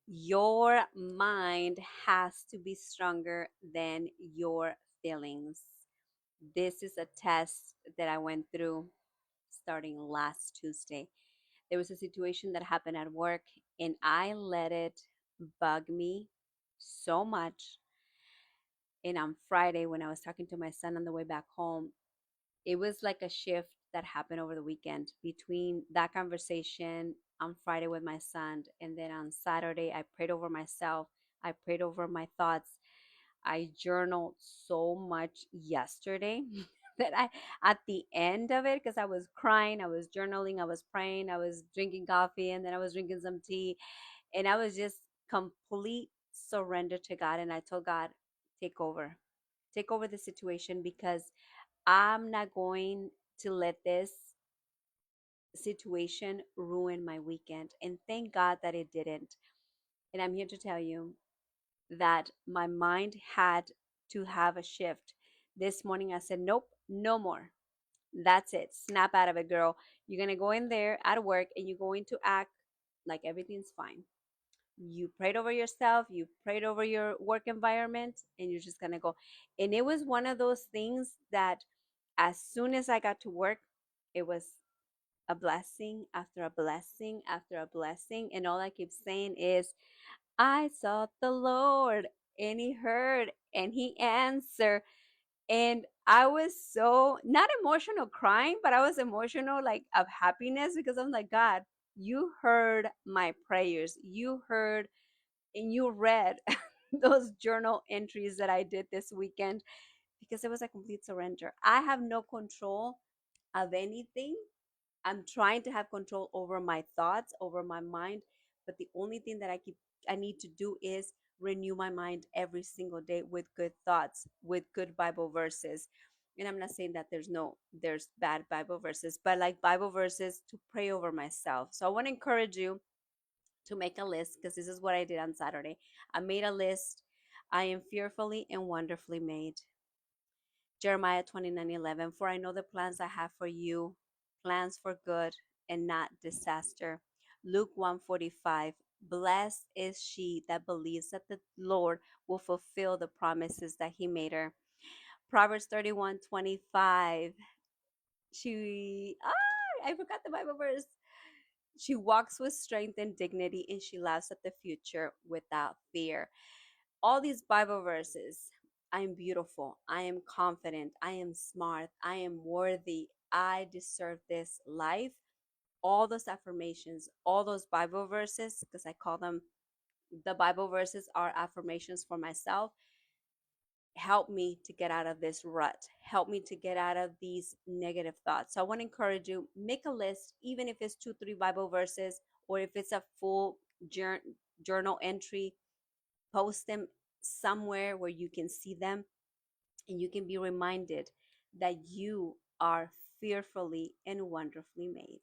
Your mind has to be stronger than your feelings. This is a test that I went through starting last Tuesday. There was a situation that happened at work, and I let it bug me so much. And on Friday, when I was talking to my son on the way back home, it was like a shift that happened over the weekend between that conversation on Friday with my son, and then on Saturday I prayed over myself. I prayed over my thoughts. I journaled so much yesterday that I, at the end of it, because I was crying, I was journaling, I was praying, I was drinking coffee, and then I was drinking some tea, and I was just complete surrender to God. And I told God, take over the situation, because I'm not going to let this situation ruin my weekend. And thank God that it didn't. And I'm here to tell you that my mind had to have a shift. This morning I said, nope, no more. That's it. Snap out of it, girl. You're going to go in there at work and you're going to act like everything's fine. You prayed over yourself, you prayed over your work environment, and you're just going to go. And it was one of those things that as soon as I got to work, it was a blessing after a blessing after a blessing. And all I keep saying is, I sought the Lord and he heard and he answered. And I was so not emotional crying, but I was emotional like of happiness, because I'm like, God, you heard my prayers. You heard and you read those journal entries that I did this weekend, because it was a complete surrender. I have no control of anything. I'm trying to have control over my thoughts, over my mind, but the only thing that I need to do is renew my mind every single day with good thoughts, with good Bible verses. And I'm not saying that there's bad Bible verses, but like Bible verses to pray over myself. So I want to encourage you to make a list, because this is what I did on Saturday. I made a list. I am fearfully and wonderfully made. Jeremiah 29:11, for I know the plans I have for you, plans for good and not disaster. Luke 1:45, blessed is she that believes that the Lord will fulfill the promises that he made her. Proverbs 31:25, I forgot the Bible verse. She walks with strength and dignity, and she laughs at the future without fear. All these Bible verses, I am beautiful, I am confident, I am smart, I am worthy, I deserve this life. All those affirmations, all those Bible verses, because I call them the Bible verses are affirmations for myself, help me to get out of this rut, help me to get out of these negative thoughts. So I want to encourage you, make a list, even if it's 2 3 Bible verses, or if it's a full journal entry, post them somewhere where you can see them and you can be reminded that you are fearfully and wonderfully made.